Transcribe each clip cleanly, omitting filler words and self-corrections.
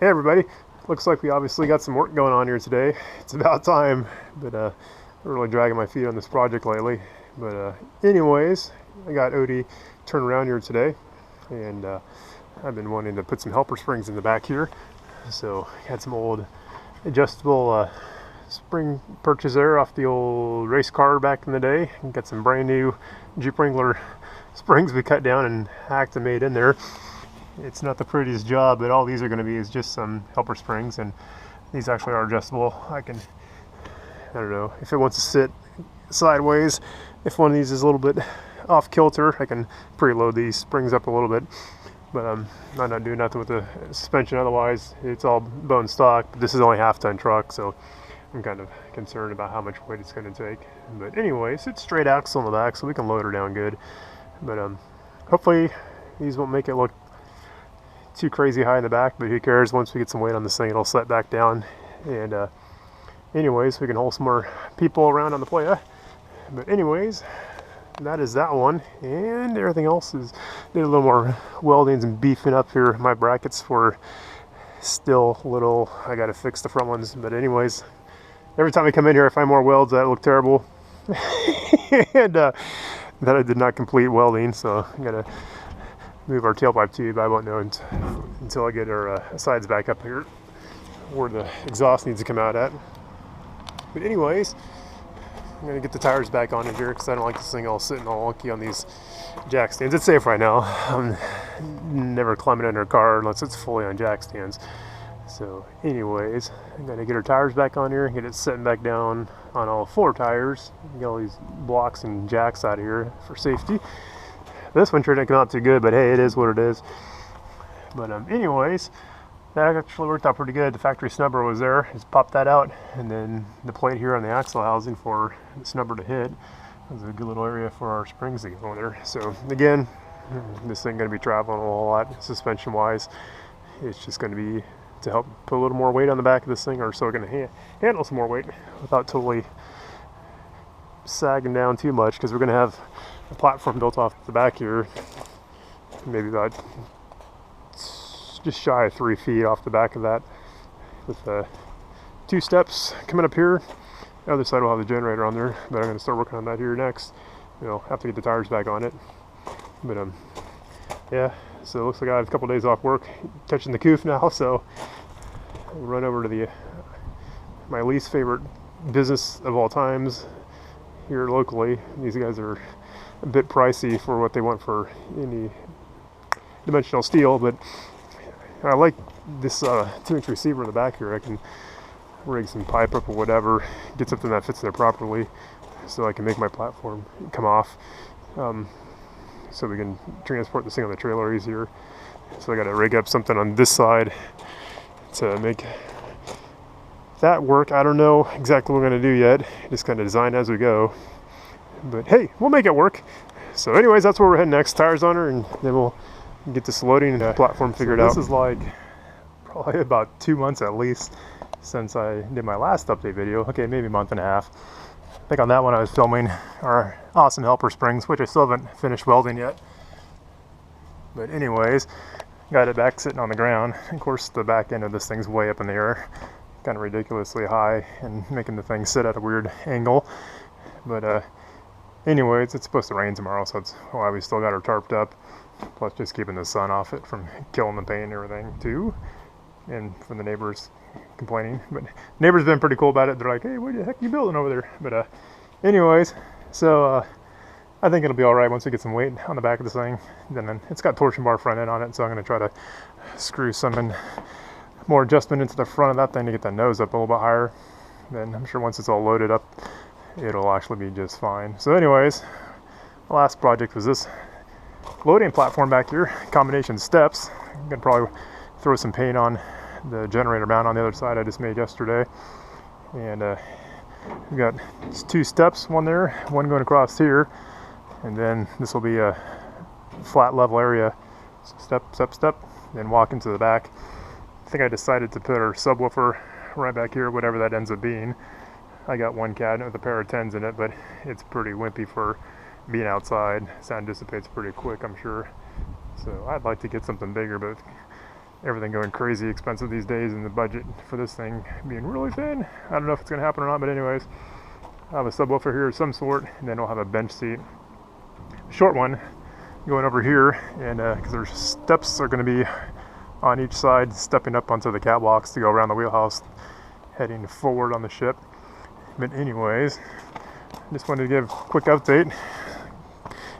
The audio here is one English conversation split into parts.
Hey everybody, looks like we obviously got some work going on here today. It's about time, but I'm really dragging my feet on this project lately. But anyways, I got WhYODie turned around here today, and I've been wanting to put some helper springs in the back here. So I had some old adjustable spring perches there off the old race car back in the day, and got some brand new Jeep Wrangler springs we cut down and hacked and made in there. It's not the prettiest job, but all these are going to be is just some helper springs, and these actually are adjustable. I don't know, if it wants to sit sideways, if one of these is a little bit off kilter, I can preload these springs up a little bit. But I'm not doing nothing with the suspension otherwise. It's all bone stock, but this is only half-ton truck, so I'm kind of concerned about how much weight it's going to take. But anyways, it's straight axle in the back, so we can load her down good. But hopefully these won't make it look too crazy high in the back, but who cares? Once we get some weight on this thing, it'll set back down. And anyways, we can hold some more people around on the playa. But anyways, that is that one, and everything else is did a little more weldings and beefing up here. My brackets were still little, I got to fix the front ones. But anyways, every time I come in here I find more welds that look terrible and that I did not complete welding, so I gotta move our tailpipe tube. I won't know until I get our sides back up here where the exhaust needs to come out at. But anyways, I'm going to get the tires back on in here because I don't like this thing all sitting all wonky on these jack stands. It's safe right now. I'm never climbing under a car unless it's fully on jack stands. So anyways, I'm going to get our tires back on here, get it setting back down on all 4 tires, get all these blocks and jacks out of here for safety. This one didn't come out too good, but hey, it is what it is. But anyways, that actually worked out pretty good. The factory snubber was there, just popped that out, and then the plate here on the axle housing for the snubber to hit. There's a good little area for our springs to go in there. So again, this thing going to be traveling a whole lot suspension wise. It's just going to be to help put a little more weight on the back of this thing, or so we're going to handle some more weight without totally sagging down too much, because we're going to have a platform built off the back here, maybe about just shy of 3 feet off the back of that, with 2 steps coming up here. The other side will have the generator on there, but I'm going to start working on that here next. Have to get the tires back on it. But yeah, so it looks like I have a couple days off work, catching the coof now, so I'll run over to my least favorite business of all times here locally. These guys are a bit pricey for what they want for any dimensional steel, but I like this 2-inch receiver in the back here. I can rig some pipe up or whatever, get something that fits there properly, so I can make my platform come off, so we can transport this thing on the trailer easier. So I got to rig up something on this side to make that work. I don't know exactly what we're going to do yet, just kind of design as we go, but hey, we'll make it work. So anyways, that's where we're heading next. Tires on her, and then we'll get this loading and platform figured out. This is like probably about 2 months at least since I did my last update video. Okay, maybe a month and a half. I think on that one I was filming our awesome helper springs, which I still haven't finished welding yet. But anyways, got it back sitting on the ground. Of course, the back end of this thing's way up in the air, kind of ridiculously high, and making the thing sit at a weird angle. But anyways, it's supposed to rain tomorrow, so that's why we still got her tarped up. Plus just keeping the sun off it from killing the paint and everything too, and from the neighbors complaining. But neighbors been pretty cool about it. They're like, hey, what the heck are you building over there? But anyways, so I think it'll be all right once we get some weight on the back of this thing. Then it's got torsion bar front end on it, so I'm going to try to screw some more adjustment into the front of that thing to get the nose up a little bit higher. Then I'm sure once it's all loaded up, it'll actually be just fine. So anyways, the last project was this loading platform back here, combination steps. I'm gonna probably throw some paint on the generator mount on the other side I just made yesterday. And we've got 2 steps, one there, one going across here, and then this will be a flat level area. Step, step, step, then walk into the back. I think I decided to put our subwoofer right back here, whatever that ends up being. I got one cabinet with a pair of 10s in it, but it's pretty wimpy for being outside. Sound dissipates pretty quick, I'm sure. So I'd like to get something bigger, but everything going crazy expensive these days, and the budget for this thing being really thin. I don't know if it's gonna happen or not, but anyways, I have a subwoofer here of some sort, and then I'll have a bench seat, short one, going over here, and because there's steps are going to be on each side, stepping up onto the catwalks to go around the wheelhouse, heading forward on the ship. But anyways, just wanted to give a quick update.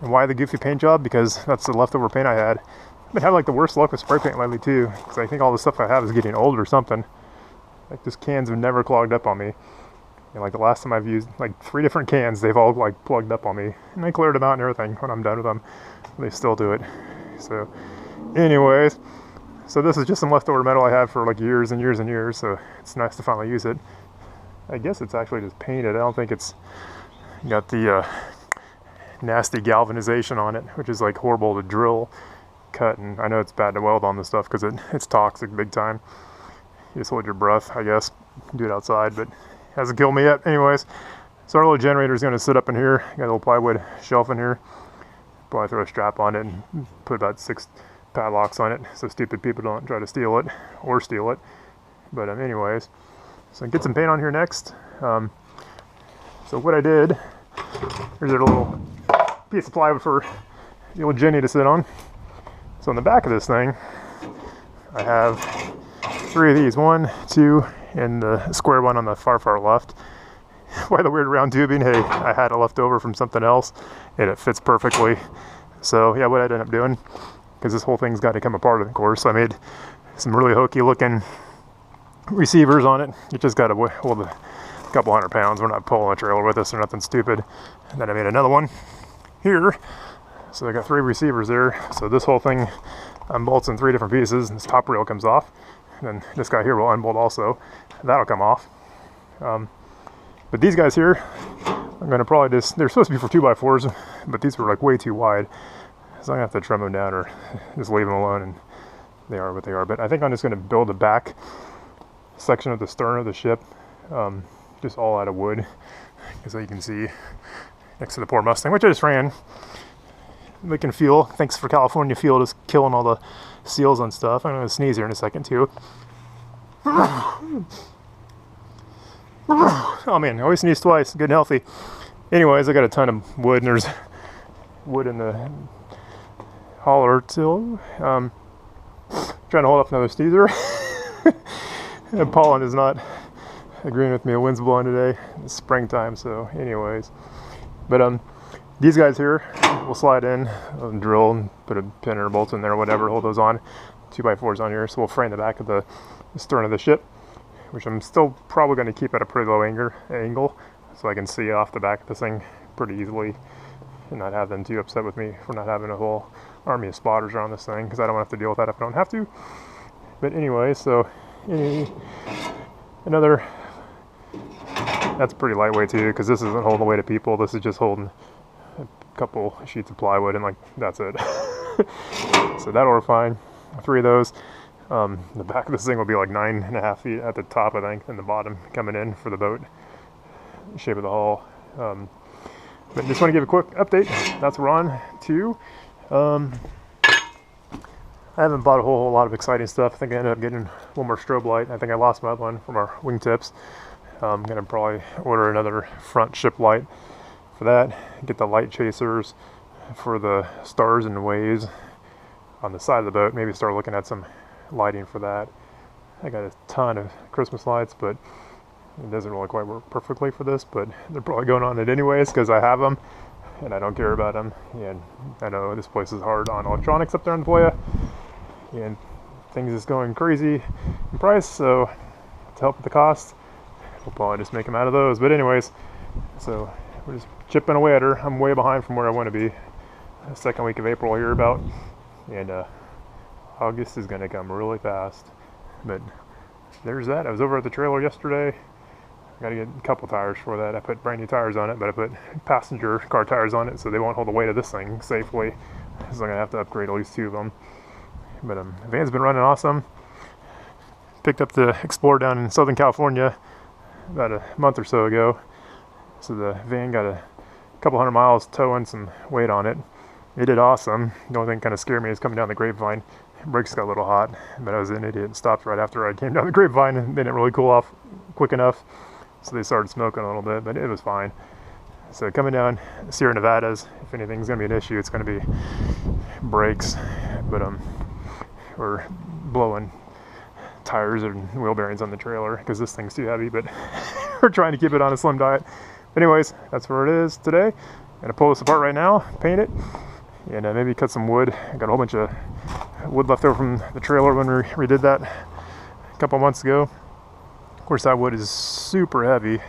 And why the goofy paint job? Because that's the leftover paint I had. I've been having like the worst luck with spray paint lately too, because I think all the stuff I have is getting old or something. Like these cans have never clogged up on me. And like the last time I've used like 3 different cans, they've all like plugged up on me. And I cleared them out and everything when I'm done with them. They still do it. So anyways, so this is just some leftover metal I have for like years and years and years, so it's nice to finally use it. I guess it's actually just painted. I don't think it's got the nasty galvanization on it, which is like horrible to drill, cut, and I know it's bad to weld on this stuff because it's toxic big time. You just hold your breath, I guess. Do it outside, but it hasn't killed me yet. Anyways, so our little generator is going to sit up in here. Got a little plywood shelf in here. Probably throw a strap on it and put about 6 padlocks on it so stupid people don't try to steal it or steal it. But anyways, so get some paint on here next. So what I did, here's a little piece of plywood for the old Jenny to sit on. So on the back of this thing, I have 3 of these, 1, 2, and the square one on the far left. Why the weird round tubing? Hey, I had it left over from something else, and it fits perfectly. So yeah, what I ended up doing, because this whole thing's got to come apart, of course, I made some really hokey looking receivers on it. You just got to hold a couple 100 pounds. We're not pulling a trailer with us or nothing stupid. And then I made another one here. So I got 3 receivers there. So this whole thing unbolts in 3 different pieces, and this top rail comes off. And then this guy here will unbolt also. That'll come off. But these guys here, I'm going to probably just, they're supposed to be for 2x4s, but these were like way too wide. So I'm going to have to trim them down or just leave them alone, and they are what they are. But I think I'm just going to build a back section of the stern of the ship, just all out of wood, so you can see next to the poor Mustang, which I just ran. Making fuel. Thanks for California Fuel, just killing all the seals and stuff. I'm going to sneeze here in a second too. Oh man, I always sneeze twice, good and healthy. Anyways, I got a ton of wood, and there's wood in the hauler too. Trying to hold up another sneezer. And pollen is not agreeing with me. The wind's blowing today. It's springtime, so anyways. But these guys here will slide in, drill, and put a pin or a bolt in there or whatever, hold those on. 2x4s on here, so we'll frame the back of the stern of the ship, which I'm still probably going to keep at a pretty low angle so I can see off the back of this thing pretty easily and not have them too upset with me for not having a whole army of spotters around this thing, because I don't have to deal with that if I don't have to. But anyway, so another, that's pretty lightweight too, because this isn't holding the weight of people. This is just holding a couple sheets of plywood, and like that's it. So that'll work fine. 3 of those. The back of this thing will be like 9.5 feet at the top, I think, and the bottom coming in for the boat shape of the hull. But just want to give a quick update. That's what we're on to. I haven't bought a whole lot of exciting stuff. I think I ended up getting one more strobe light. I think I lost my other one from our wingtips. I'm going to probably order another front ship light for that. Get the light chasers for the stars and waves on the side of the boat. Maybe start looking at some lighting for that. I got a ton of Christmas lights, but it doesn't really quite work perfectly for this, but they're probably going on it anyways because I have them and I don't care about them. And I know this place is hard on electronics up there in WhYODie, and things is going crazy in price, so to help with the cost, we'll probably just make them out of those. But anyways, so we're just chipping away at her. I'm way behind from where I want to be. The second week of April here about, and August is going to come really fast. But there's that. I was over at the trailer yesterday. I got to get a couple tires for that. I put brand new tires on it, but I put passenger car tires on it so they won't hold the weight of this thing safely. So I'm going to have to upgrade at least 2 of them. But the van's been running awesome. Picked up the Explorer down in Southern California about a month or so ago. So the van got a couple 100 miles towing some weight on it. It did awesome. The only thing kind of scared me is coming down the grapevine. brakes got a little hot, but I was an idiot and stopped right after I came down the grapevine, and they didn't really cool off quick enough, so they started smoking a little bit, but it was fine. So coming down Sierra Nevadas, if anything's going to be an issue, it's going to be brakes, but or blowing tires and wheel bearings on the trailer, because this thing's too heavy, but we're trying to keep it on a slim diet. Anyways, that's where it is today. I'm going to pull this apart right now, paint it, and maybe cut some wood. I got a whole bunch of wood left over from the trailer when we redid that a couple months ago. Of course, that wood is super heavy,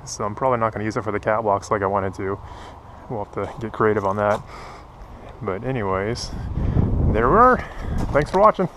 so I'm probably not going to use it for the catwalks like I wanted to. We'll have to get creative on that. But anyways, there we are. Thanks for watching.